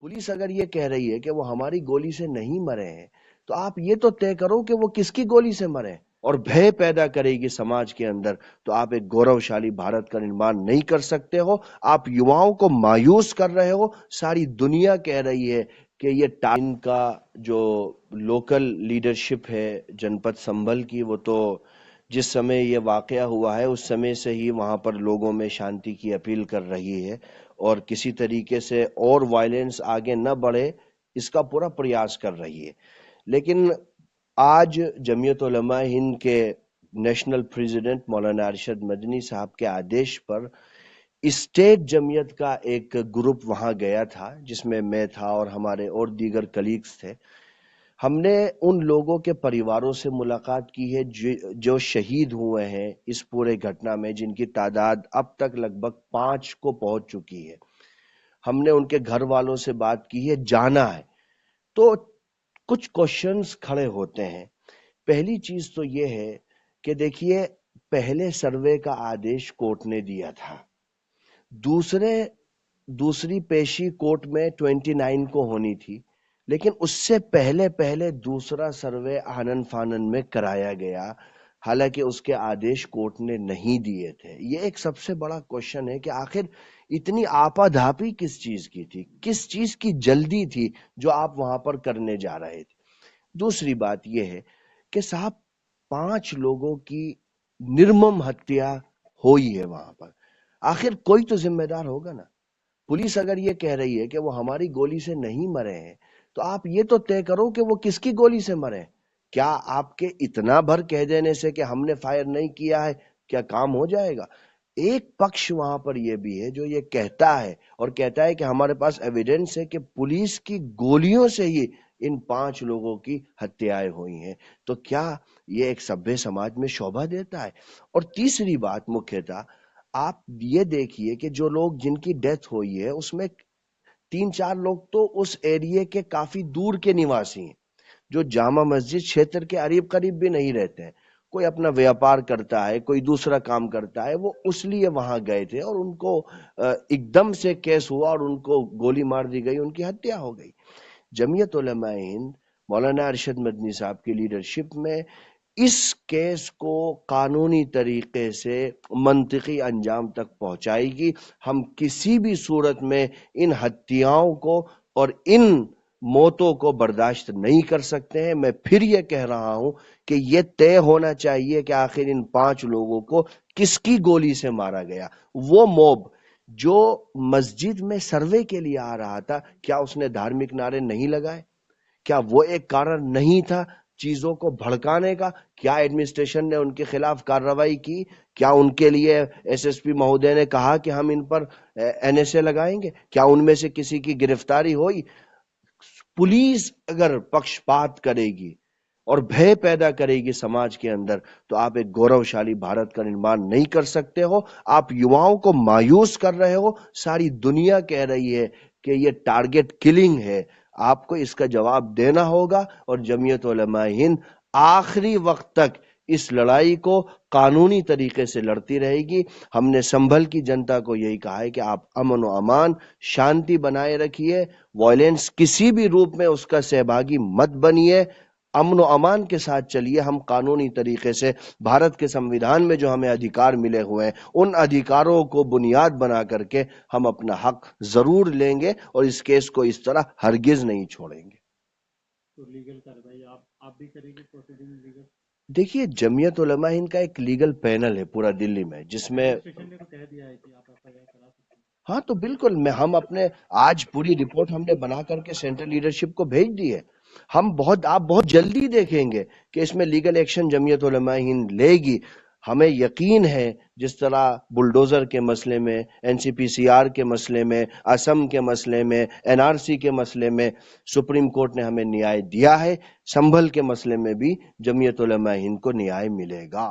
Police अगर ये कह रही है कि वो हमारी गोली से नहीं मरे हैं, तो आप ये तो तय करो कि वो किसकी गोली से मरे हैं। और भय पैदा करेगी समाज के अंदर, तो आप एक गौरवशाली भारत का निर्माण नहीं कर सकते हो। आप युवाओं को मायूस कर रहे हो। सारी दुनिया कह रही है कि ये टाइम का जो लोकल लीडरशिप है जनपद संभल की, वो तो जिस समय ये वाकया हुआ है उस समय से ही वहां पर लोगों में शांति की अपील कर रही है और किसी तरीके से और वायलेंस आगे न बढ़े इसका पूरा प्रयास कर रही है। लेकिन आज जमीयत उलमा हिंद के नेशनल प्रेसिडेंट मौलाना अरशद मदनी साहब के आदेश पर स्टेट जमीयत का एक ग्रुप वहां गया था, जिसमें मैं था और हमारे और दीगर कलीग्स थे। हमने उन लोगों के परिवारों से मुलाकात की है जो शहीद हुए हैं इस पूरे घटना में, जिनकी तादाद अब तक लगभग 5 को पहुंच चुकी है। हमने उनके घर वालों से बात की है, जाना है। तो कुछ क्वेश्चंस खड़े होते हैं। पहली चीज तो ये है कि देखिए, पहले सर्वे का आदेश कोर्ट ने दिया था, दूसरी पेशी कोर्ट में 29 को होनी थी, लेकिन उससे पहले पहले दूसरा सर्वे आनन फानन में कराया गया, हालांकि उसके आदेश कोर्ट ने नहीं दिए थे। ये एक सबसे बड़ा क्वेश्चन है कि आखिर इतनी आपाधापी किस चीज की थी, किस चीज की जल्दी थी जो आप वहां पर करने जा रहे थे। दूसरी बात यह है कि साहब 5 लोगों की निर्मम हत्या हुई है वहां पर, आखिर कोई तो जिम्मेदार होगा ना। पुलिस अगर ये कह रही है कि वो हमारी गोली से नहीं मरे हैं, तो आप ये तो तय करो कि वो किसकी गोली से मरे हैं। क्या आपके इतना भर कह देने से कि हमने फायर नहीं किया है क्या काम हो जाएगा? एक पक्ष वहां पर यह भी है जो ये कहता है और कहता है कि हमारे पास एविडेंस है कि पुलिस की गोलियों से ही इन 5 लोगों की हत्याएं हुई हैं। तो क्या ये एक सभ्य समाज में शोभा देता है? और तीसरी बात मुख्यतः, आप ये देखिए कि जो लोग जिनकी डेथ हुई है उसमें 3-4 लोग तो उस एरिया के काफी दूर के निवासी हैं, जो जामा मस्जिद क्षेत्र के करीब करीब भी नहीं रहते हैं। कोई अपना व्यापार करता है, कोई दूसरा काम करता है, वो उसलिए वहां गए थे और उनको एकदम से केस हुआ और उनको गोली मार दी गई, उनकी हत्या हो गई। जमीयत उलमा हिंद मौलाना अरशद मदनी साहब की लीडरशिप में इस केस को कानूनी तरीके से मंतकी अंजाम तक पहुंचाएगी। हम किसी भी सूरत में इन हत्याओं को और इन मौतों को बर्दाश्त नहीं कर सकते हैं। मैं फिर यह कह रहा हूं कि यह तय होना चाहिए कि आखिर इन 5 लोगों को किसकी गोली से मारा गया। वो मॉब जो मस्जिद में सर्वे के लिए आ रहा था, क्या उसने धार्मिक नारे नहीं लगाए? क्या वो एक कारण नहीं था चीजों को भड़काने का? क्या एडमिनिस्ट्रेशन ने उनके खिलाफ कार्रवाई की? क्या उनके लिए एसएसपी महोदय ने कहा कि हम इन पर एनएसए लगाएंगे? क्या उनमें से किसी की गिरफ्तारी हुई? पुलिस अगर पक्षपात करेगी और भय पैदा करेगी समाज के अंदर, तो आप एक गौरवशाली भारत का निर्माण नहीं कर सकते हो। आप युवाओं को मायूस कर रहे हो। सारी दुनिया कह रही है कि ये टारगेट किलिंग है। आपको इसका जवाब देना होगा और जमीयत उलमा हिंद आखिरी वक्त तक इस लड़ाई को कानूनी तरीके से लड़ती रहेगी। हमने संभल की जनता को यही कहा है कि आप अमन व अमान, शांति बनाए रखिए, वायलेंस किसी भी रूप में उसका सहभागी मत बनिए, अमन व अमान के साथ चलिए। हम कानूनी तरीके से भारत के संविधान में जो हमें अधिकार मिले हुए हैं, उन अधिकारों को बुनियाद बना करके हम अपना हक जरूर लेंगे और इस केस को इस तरह हरगिज नहीं छोड़ेंगे। तो लीगल कार्रवाई आप भी करेंगे, प्रोसीडिंग लीगल? देखिए, जमीयत उलमा हिंद का एक लीगल पैनल है पूरा दिल्ली में, जिसमें एडमिनिस्ट्रेशन ने तो कह दिया है कि आप एफआईआर करा सकते हैं। हाँ, तो बिल्कुल हम अपने आज पूरी रिपोर्ट हमने बना करके सेंट्रल लीडरशिप को भेज दी है। आप बहुत जल्दी देखेंगे कि इसमें लीगल एक्शन जमीयत उलमा हिंद लेगी। हमें यकीन है, जिस तरह बुलडोजर के मसले में, एनसीपीसीआर के मसले में, असम के मसले में, एनआरसी के मसले में सुप्रीम कोर्ट ने हमें न्याय दिया है, संभल के मसले में भी जमीयत उलमा हिंद को न्याय मिलेगा।